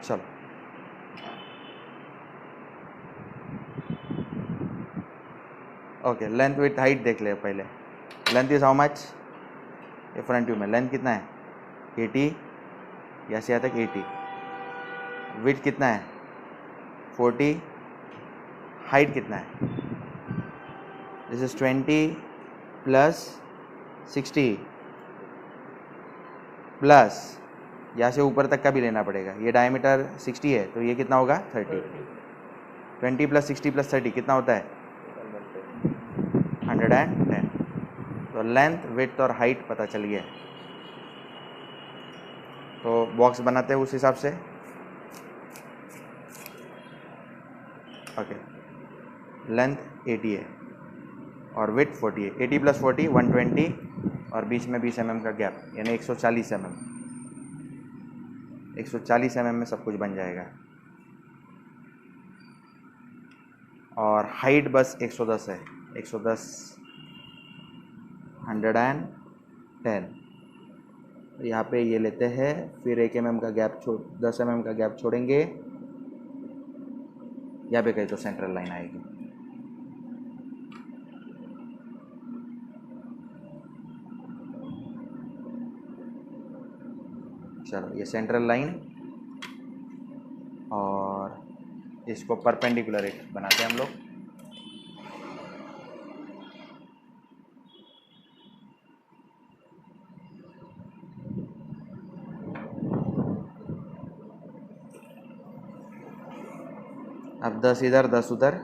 चलो okay, length with height देख ले पहले। Length is how much? ये फ्रंट व्यू में लेंथ कितना है? 80, यहाँ से यहाँ तक 80। विथ कितना है? 40। हाइट कितना है? दिस इज 20 प्लस 60 प्लस यहाँ से ऊपर तक का भी लेना पड़ेगा। ये डायमीटर 60 है तो ये कितना होगा? 30। 20 प्लस 60 प्लस 30 कितना होता है? 110। तो लेंथ विड्थ और हाइट पता चल गया। तो बॉक्स बनाते हैं उस हिसाब से। ओके, लेंथ 80 है और विड्थ 40 है। 80 प्लस 40 120 और बीच में 20 mm का गैप, यानी 140 mm। 140 mm में सब कुछ बन जाएगा। और हाइट बस 110 है। 110 110। यहाँ पे ये लेते हैं, फिर 1 mm का गैप 10 mm का गैप छोड़ेंगे। यहाँ पे कहीं तो सेंट्रल लाइन आएगी। चलो ये सेंट्रल लाइन, और इसको परपेंडिकुलर एक बनाते हैं हम लोग। अब 10 इधर 10 उधर,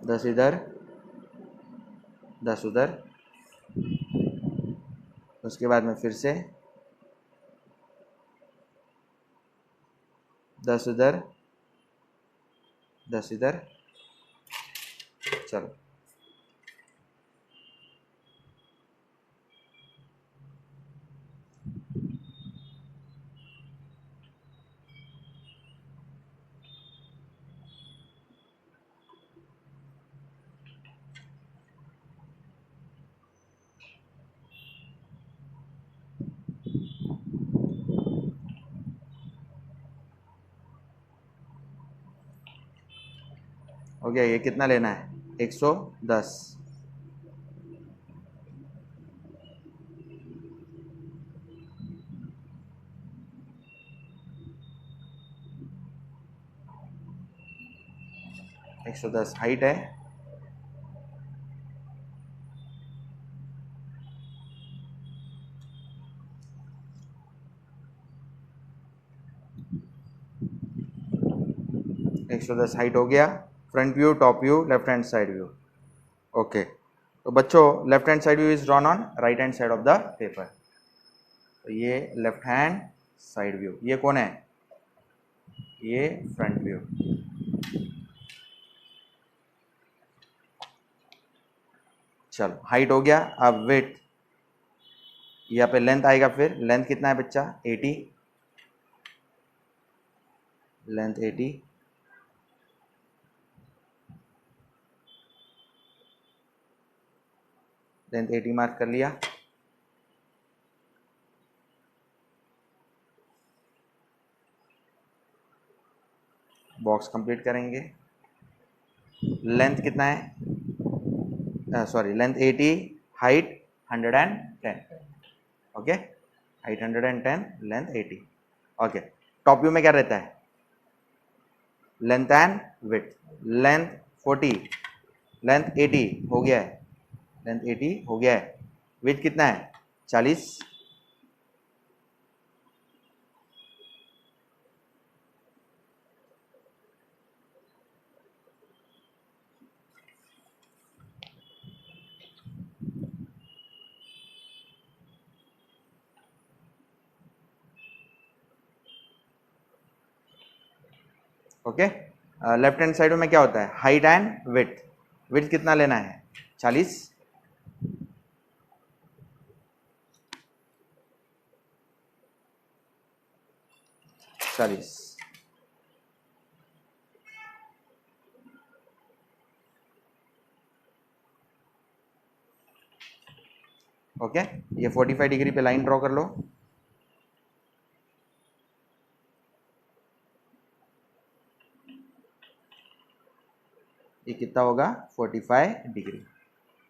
10 इधर 10 उधर। उसके बाद में फिर से 10 उधर 10 इधर। चलो हो गया। ये कितना लेना है? 110। 110 हाइट है। एक 110 हाइट हो गया। Front view, top view, left hand side view. Okay, तो बच्चों left hand side view is drawn on right hand side of the paper. तो ये लेफ्ट हैंड साइड व्यू, ये कौन है? ये फ्रंट व्यू। चलो हाइट हो गया। अब वेट, यहाँ पे लेंथ आएगा। फिर लेंथ कितना है बच्चा? 80। लेंथ 80। लेंथ 80 मार्क कर लिया। बॉक्स कंप्लीट करेंगे। लेंथ कितना है? Sorry, length 80, height 110। Okay, height 110, length 80। Okay, top view में क्या रहता है? Length and width. Length 40, length 80 हो गया है। लेंथ 80 हो गया है। विड्थ कितना है? 40। ओके, लेफ्ट हैंड साइड में क्या होता है? Height and width. विड्थ कितना लेना है? 40। 40। ओके, ये 45 डिग्री पे लाइन ड्रॉ कर लो। ये कितना होगा 45 डिग्री।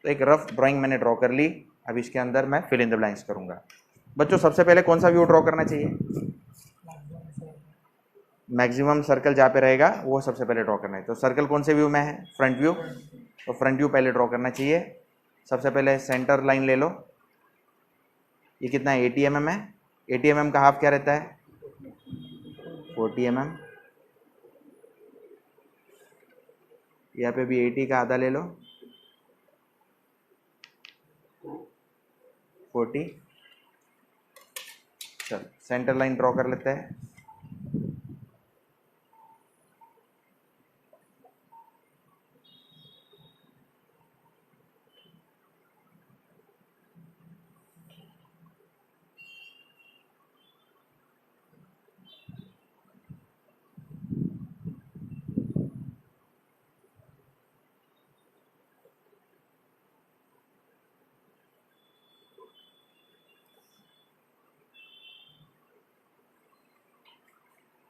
तो एक रफ ड्राइंग मैंने ड्रॉ कर ली। अब इसके अंदर मैं फिल इन द ब्लैंक्स करूंगा। बच्चों सबसे पहले कौन सा व्यू ड्रॉ करना चाहिए? मैक्सिमम सर्कल जहाँ पे रहेगा वो सबसे पहले ड्रॉ करना है। तो सर्कल कौन से व्यू में है? Front view. तो फ्रंट व्यू पहले ड्रॉ करना चाहिए। सबसे पहले सेंटर लाइन ले लो। ये कितना है? 80 mm है। 80 mm का हाफ क्या रहता है? 40 mm। यहाँ पे भी 80 का आधा ले लो, 40। चल सेंटर लाइन ड्रॉ कर लेते हैं।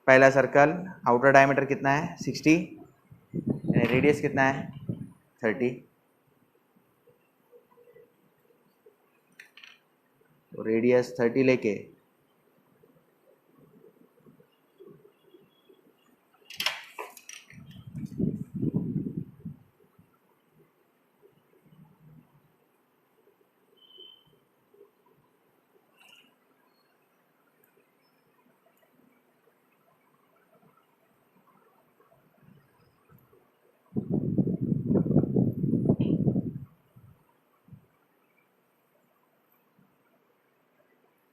पहला सर्कल आउटर डायमीटर कितना है? 60। रेडियस कितना है? 30। तो रेडियस 30 लेके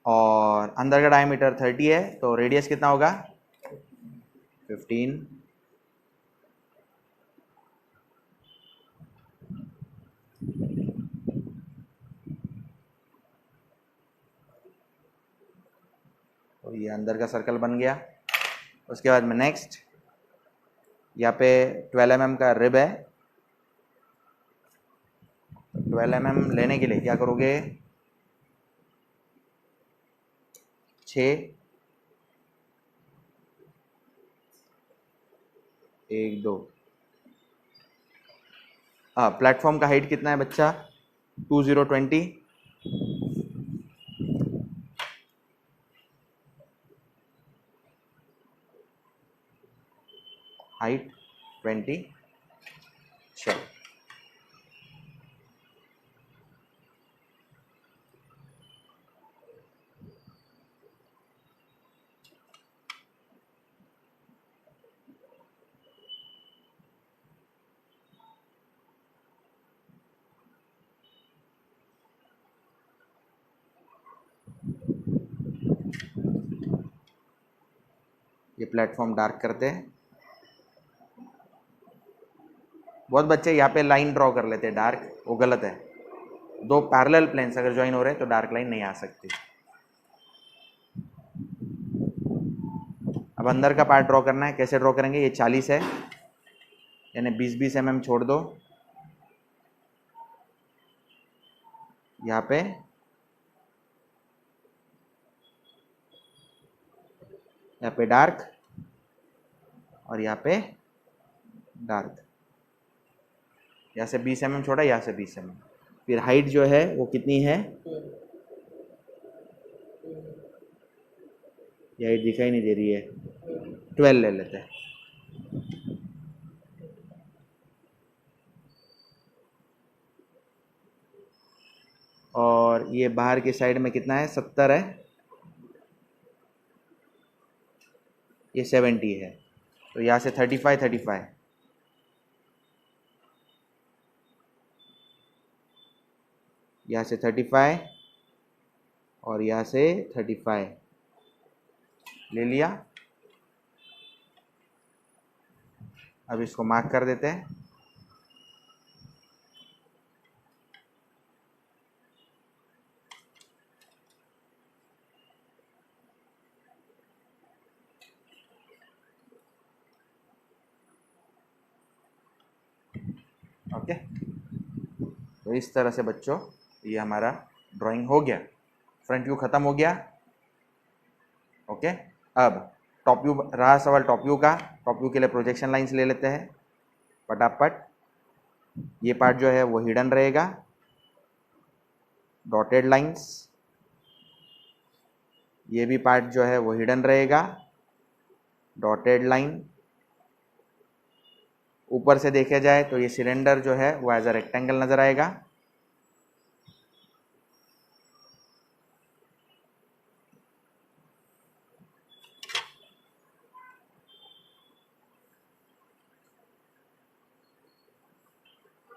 और अंदर का डायमीटर 30 है, तो रेडियस कितना होगा? 15। तो ये अंदर का सर्कल बन गया। उसके बाद में नेक्स्ट यहाँ पे 12 mm का रिब है। 12 mm लेने के लिए क्या करोगे? 6, 1, 2। हाँ, प्लेटफॉर्म का हाइट कितना है बच्चा? 2020। हाइट 20। चलो ये प्लेटफॉर्म डार्क करते हैं। बहुत बच्चे यहाँ पे लाइन ड्रॉ कर लेते हैं डार्क, वो गलत है। दो पैरेलल प्लेन्स अगर ज्वाइन हो रहे हैं तो डार्क लाइन नहीं आ सकती। अब अंदर का पार्ट ड्रॉ करना है। कैसे ड्रॉ करेंगे? ये 40 है, यानी 20-20 mm छोड़ दो। यहाँ पे डार्क और यहाँ पे डार्क। यहाँ से 20 mm छोड़ा, यहाँ से 20 mm। फिर हाइट जो है वो कितनी है? ये हाइट दिखाई नहीं दे रही है, 12 ले लेते हैं। और ये बाहर की साइड में कितना है? 70 है, ये 70 है। तो यहाँ से 35 यहाँ से 35 और यहाँ से 35 ले लिया। अब इसको मार्क कर देते हैं। ओके, तो इस तरह से बच्चों ये हमारा ड्राइंग हो गया, फ्रंट व्यू खत्म हो गया। ओके, अब टॉप व्यू रहा सवाल टॉप व्यू का। टॉप व्यू के लिए प्रोजेक्शन लाइंस ले लेते हैं फटाफट। ये पार्ट जो है वो हिडन रहेगा, डॉटेड लाइंस। ये भी पार्ट जो है वो हिडन रहेगा, डॉटेड लाइन। ऊपर से देखा जाए तो ये सिलेंडर जो है वो एज अ रेक्टेंगल नजर आएगा।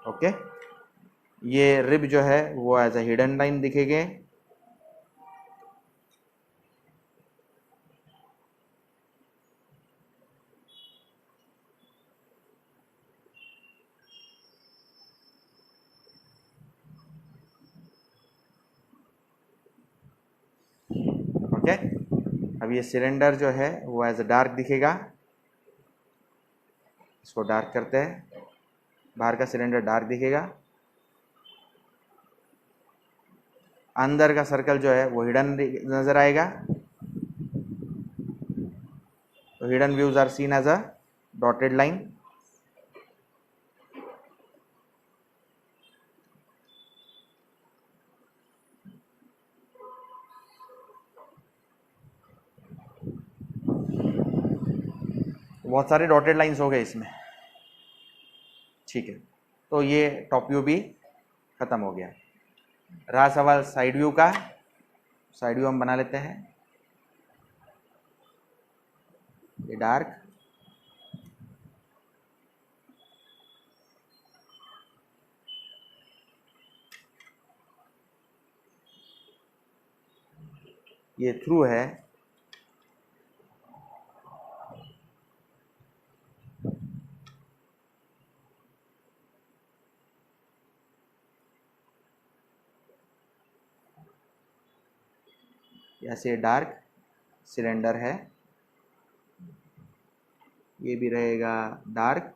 ओके, ये रिब जो है वो एज अ हिडन लाइन दिखेंगे। ओके, अब ये सिलेंडर जो है वो एज अ डार्क दिखेगा। इसको डार्क करते हैं, बाहर का सिलेंडर डार्क दिखेगा। अंदर का सर्कल जो है वो हिडन नजर आएगा। तो hidden views are seen as a dotted line. बहुत सारे डॉटेड लाइंस हो गए इसमें। ठीक है, तो ये टॉप व्यू भी खत्म हो गया। रहा सवाल साइड व्यू का। साइड व्यू हम बना लेते हैं। ये डार्क, ये थ्रू है। ऐसे डार्क सिलेंडर है, ये भी रहेगा डार्क।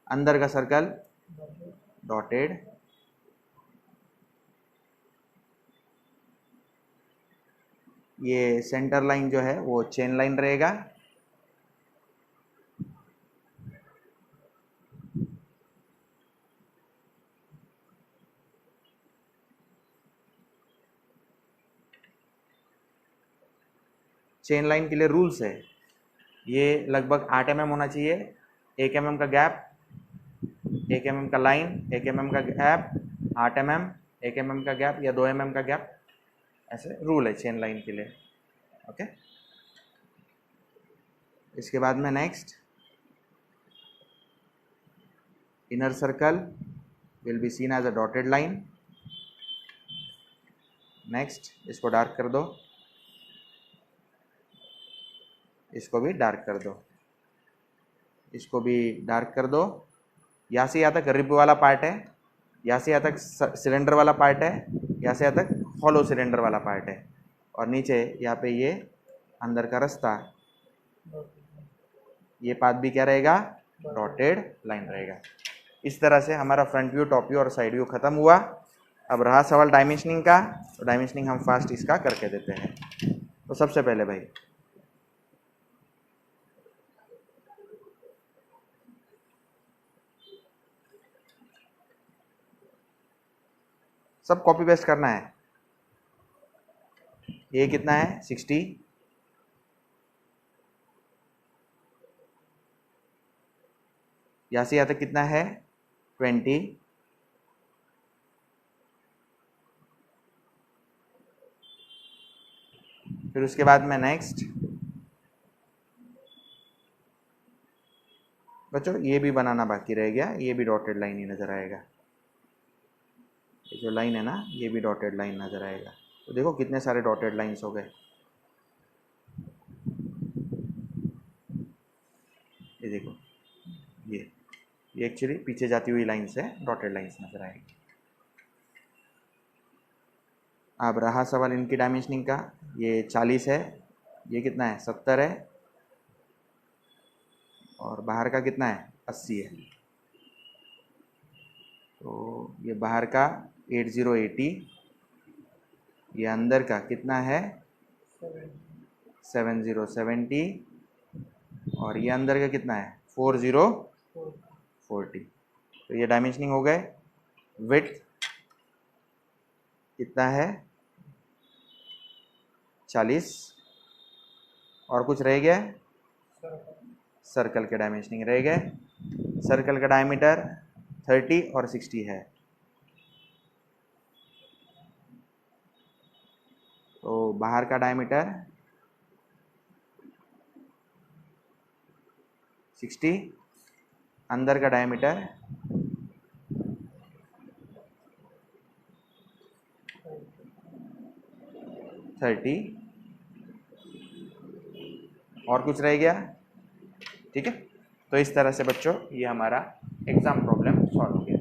अंदर का सर्कल डॉटेड। ये सेंटर लाइन जो है वो चेन लाइन रहेगा। चेन लाइन के लिए रूल्स है, ये लगभग 8 mm होना चाहिए। 1 mm का गैप, 1 mm का लाइन, 1 mm का गैप, 8 mm, 1 mm का गैप या 2 mm का गैप, ऐसे रूल है चेन लाइन के लिए। ओके, इसके बाद में next inner circle will be seen as a dotted line. Next इसको डार्क कर दो, इसको भी डार्क कर दो, इसको भी डार्क कर दो। यहाँ से यहाँ तक रिब वाला पार्ट है, यहाँ से यहाँ तक सिलेंडर वाला पार्ट है, यहाँ से यहाँ तक हॉलो सिलेंडर वाला पार्ट है, और नीचे यहाँ पे ये अंदर का रास्ता, ये पार्ट भी क्या रहेगा, डॉटेड लाइन रहेगा। इस तरह से हमारा फ्रंट व्यू, टॉप व्यू और साइड व्यू खत्म हुआ। अब रहा सवाल डायमेंशनिंग का, तो डायमेंशनिंग हम फास्ट इसका करके देते हैं। तो सबसे पहले भाई सब कॉपी पेस्ट करना है। ये कितना है 60, यहाँ से यहाँ तक कितना है 20, फिर उसके बाद में नेक्स्ट बच्चों ये भी बनाना बाकी रह गया, ये भी डॉटेड लाइन ही नजर आएगा। ये जो लाइन है ना ये भी डॉटेड लाइन नजर आएगा। तो देखो कितने सारे डॉटेड लाइंस हो गए। ये देखो, ये एक्चुअली पीछे जाती हुई लाइन से डॉटेड लाइंस नजर आएगी। अब रहा सवाल इनकी डायमेंशनिंग का। ये 40 है, ये कितना है 70 है, और बाहर का कितना है 80 है। तो ये बाहर का 8080, ये अंदर का कितना है 70 और ये अंदर का कितना है 40 तो ये डायमेंशनिंग हो गए। विड्थ कितना है 40 और कुछ रह गया सर्कल के डायमेंशनिंग रह गए। सर्कल का डायमीटर 30 और 60 है तो बाहर का डायमीटर 60 अंदर का डायमीटर 30 और कुछ रह गया। ठीक है, तो इस तरह से बच्चों ये हमारा एग्जाम प्रॉब्लम सॉल्व हो गया।